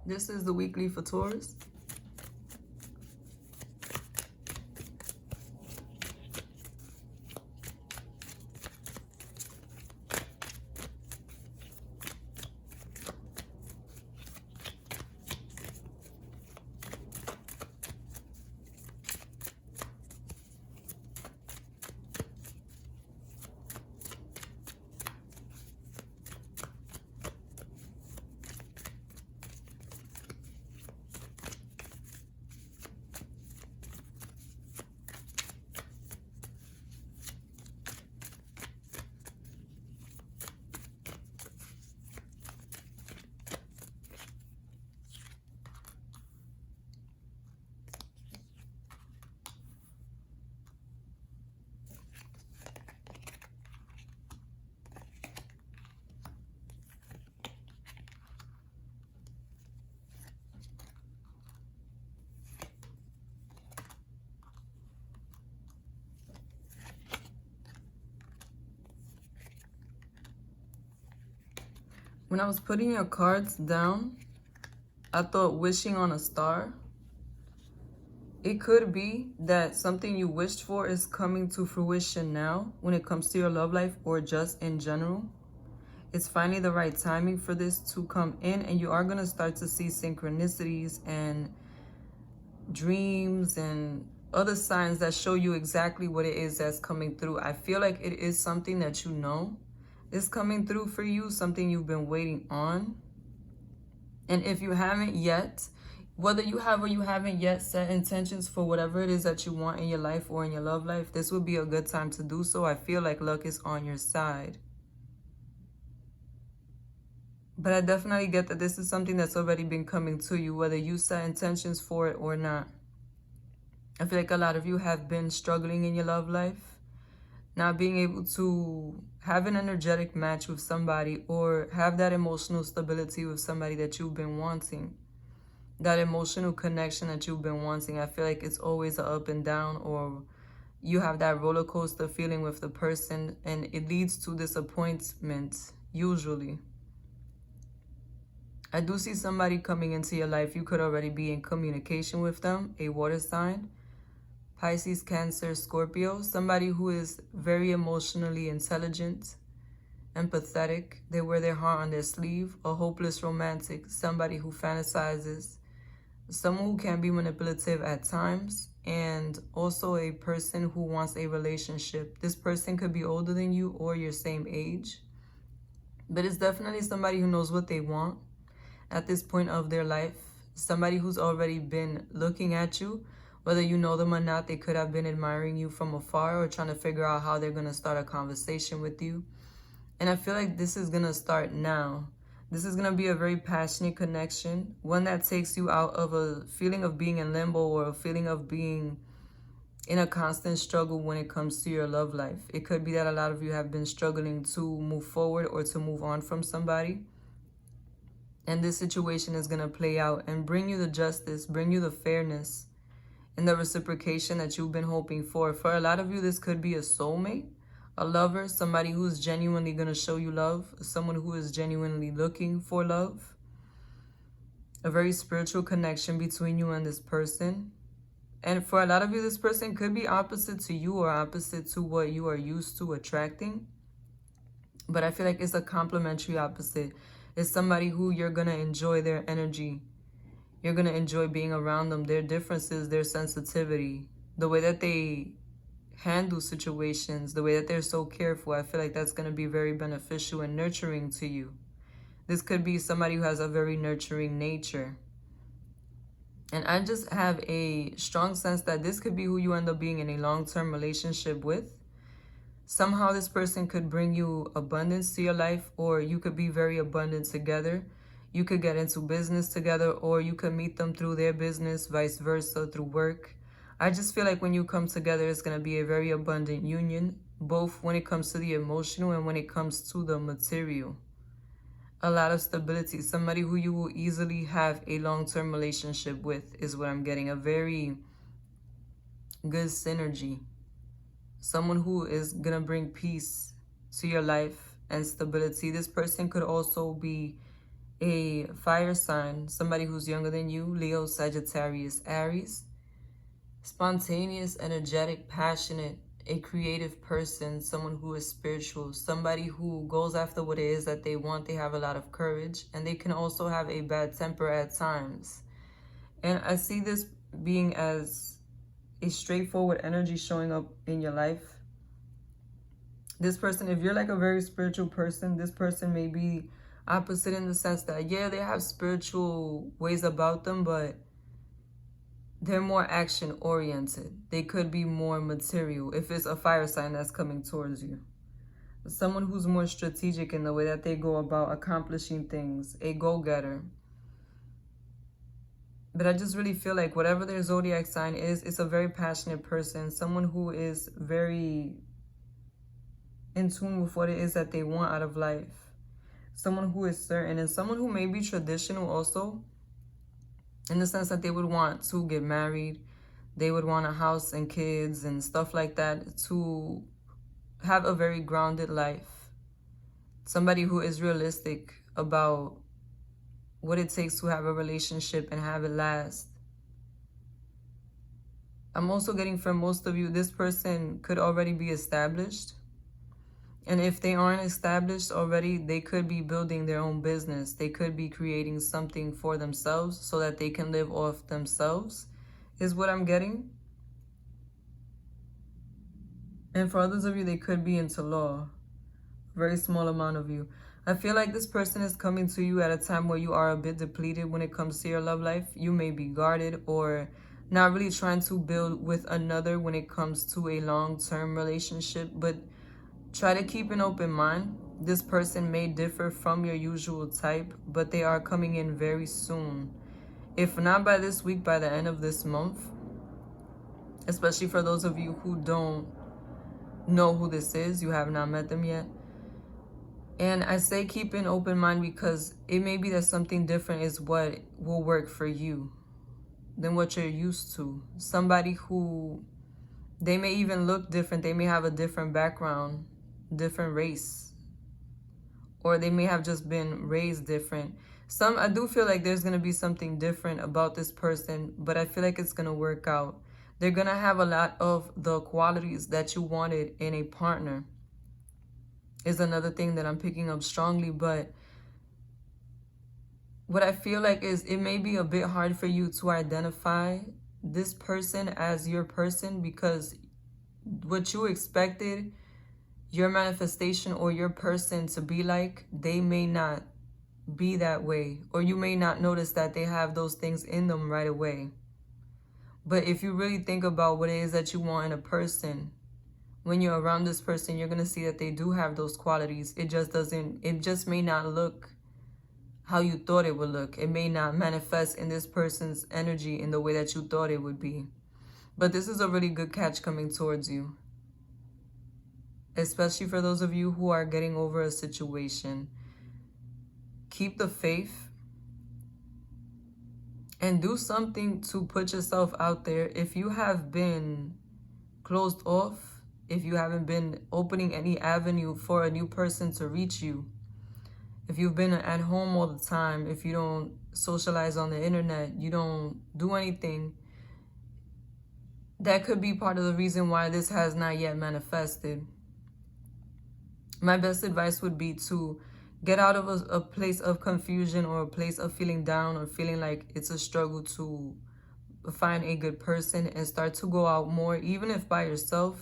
This is the weekly for Taurus. When I was putting your cards down, I thought wishing on a star. It could be that something you wished for is coming to fruition now when it comes to your love life or just in general. It's finally the right timing for this to come in, and you are going to start to see synchronicities and dreams and other signs that show you exactly what it is that's coming through. I feel like it is something that you know is coming through for you, something you've been waiting on. And if you haven't yet, whether you have or you haven't yet set intentions for whatever it is that you want in your life or in your love life, this would be a good time to do so. I feel like luck is on your side. But I definitely get that this is something that's already been coming to you, whether you set intentions for it or not. I feel like a lot of you have been struggling in your love life, not being able to have an energetic match with somebody or have that emotional stability with somebody that you've been wanting. That emotional connection that you've been wanting. I feel like it's always an up and down, or you have that roller coaster feeling with the person, and it leads to disappointment, usually. I do see somebody coming into your life. You could already be in communication with them, a water sign. Pisces, Cancer, Scorpio, somebody who is very emotionally intelligent, empathetic. They wear their heart on their sleeve. A hopeless romantic, somebody who fantasizes, someone who can be manipulative at times, and also a person who wants a relationship. This person could be older than you or your same age, but it's definitely somebody who knows what they want at this point of their life. Somebody who's already been looking at you. Whether you know them or not, they could have been admiring you from afar or trying to figure out how they're going to start a conversation with you. And I feel like this is going to start now. This is going to be a very passionate connection, one that takes you out of a feeling of being in limbo or a feeling of being in a constant struggle when it comes to your love life. It could be that a lot of you have been struggling to move forward or to move on from somebody. And this situation is going to play out and bring you the justice, bring you the fairness, and the reciprocation that you've been hoping for. For a lot of you, this could be a soulmate, a lover, somebody who's genuinely going to show you love, someone who is genuinely looking for love. A very spiritual connection between you and this person. And for a lot of you, this person could be opposite to you or opposite to what you are used to attracting. But I feel like it's a complementary opposite. It's somebody who you're going to enjoy their energy. You're going to enjoy being around them, their differences, their sensitivity, the way that they handle situations, the way that they're so careful. I feel like that's going to be very beneficial and nurturing to you. This could be somebody who has a very nurturing nature. And I just have a strong sense that this could be who you end up being in a long-term relationship with. Somehow this person could bring you abundance to your life, or you could be very abundant together. You could get into business together, or you could meet them through their business, vice versa, through work. I just feel like when you come together, it's going to be a very abundant union, both when it comes to the emotional and when it comes to the material. A lot of stability. Somebody who you will easily have a long-term relationship with is what I'm getting. A very good synergy. Someone who is going to bring peace to your life and stability. This person could also be a fire sign, somebody who's younger than you, Leo, Sagittarius, Aries. Spontaneous, energetic, passionate, a creative person, someone who is spiritual, somebody who goes after what it is that they want. They have a lot of courage, and they can also have a bad temper at times. And I see this being as a straightforward energy showing up in your life. This person, if you're like a very spiritual person, this person may be opposite in the sense that, yeah, they have spiritual ways about them, but they're more action oriented. They could be more material if it's a fire sign that's coming towards you. Someone who's more strategic in the way that they go about accomplishing things, a go-getter. But I just really feel like whatever their zodiac sign is, it's a very passionate person, someone who is very in tune with what it is that they want out of life. Someone who is certain, and someone who may be traditional also, in the sense that they would want to get married, they would want a house and kids and stuff like that, to have a very grounded life. Somebody who is realistic about what it takes to have a relationship and have it last. I'm also getting from most of you, this person could already be established. And if they aren't established already, they could be building their own business. They could be creating something for themselves so that they can live off themselves, is what I'm getting. And for others of you, they could be into law. Very small amount of you. I feel like this person is coming to you at a time where you are a bit depleted when it comes to your love life. You may be guarded or not really trying to build with another when it comes to a long-term relationship, but try to keep an open mind. This person may differ from your usual type, but they are coming in very soon. If not by this week, by the end of this month. Especially for those of you who don't know who this is, you have not met them yet. And I say keep an open mind because it may be that something different is what will work for you than what you're used to. Somebody who, they may even look different. They may have a different background, different race, or they may have just been raised different. I do feel like there's going to be something different about this person, but I feel like it's going to work out. They're going to have a lot of the qualities that you wanted in a partner, is another thing that I'm picking up strongly. But what I feel like is it may be a bit hard for you to identify this person as your person, because what you expected your manifestation or your person to be like, they may not be that way, or you may not notice that they have those things in them right away. But if you really think about what it is that you want in a person, when you're around this person, you're going to see that they do have those qualities. It just may not look how you thought it would look. It may not manifest in this person's energy in the way that you thought it would be. But this is a really good catch coming towards you. Especially for those of you who are getting over a situation. Keep the faith and do something to put yourself out there. If you have been closed off, if you haven't been opening any avenue for a new person to reach you, if you've been at home all the time, if you don't socialize on the internet, you don't do anything, that could be part of the reason why this has not yet manifested. My best advice would be to get out of a place of confusion or a place of feeling down or feeling like it's a struggle to find a good person, and start to go out more, even if by yourself.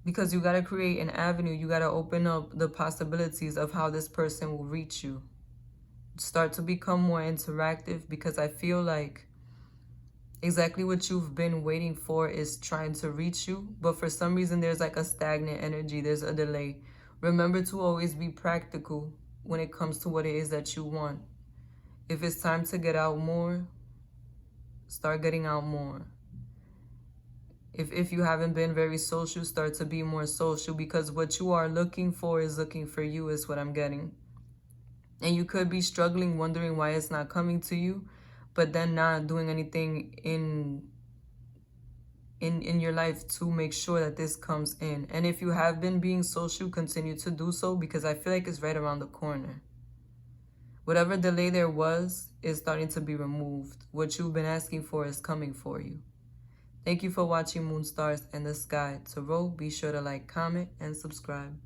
Because you got to create an avenue. You got to open up the possibilities of how this person will reach you. Start to become more interactive, because I feel like exactly what you've been waiting for is trying to reach you. But for some reason, there's like a stagnant energy. There's a delay. Remember to always be practical when it comes to what it is that you want. If it's time to get out more, start getting out more. If you haven't been very social, start to be more social, because what you are looking for is looking for you, is what I'm getting. And you could be struggling, wondering why it's not coming to you, but then not doing anything in your life to make sure that this comes in. And if you have been being social, continue to do so, because I feel like it's right around the corner. Whatever delay there was is starting to be removed. What you've been asking for is coming for you. Thank you for watching Moon Stars and the Sky Tarot. Be sure to like, comment, and subscribe.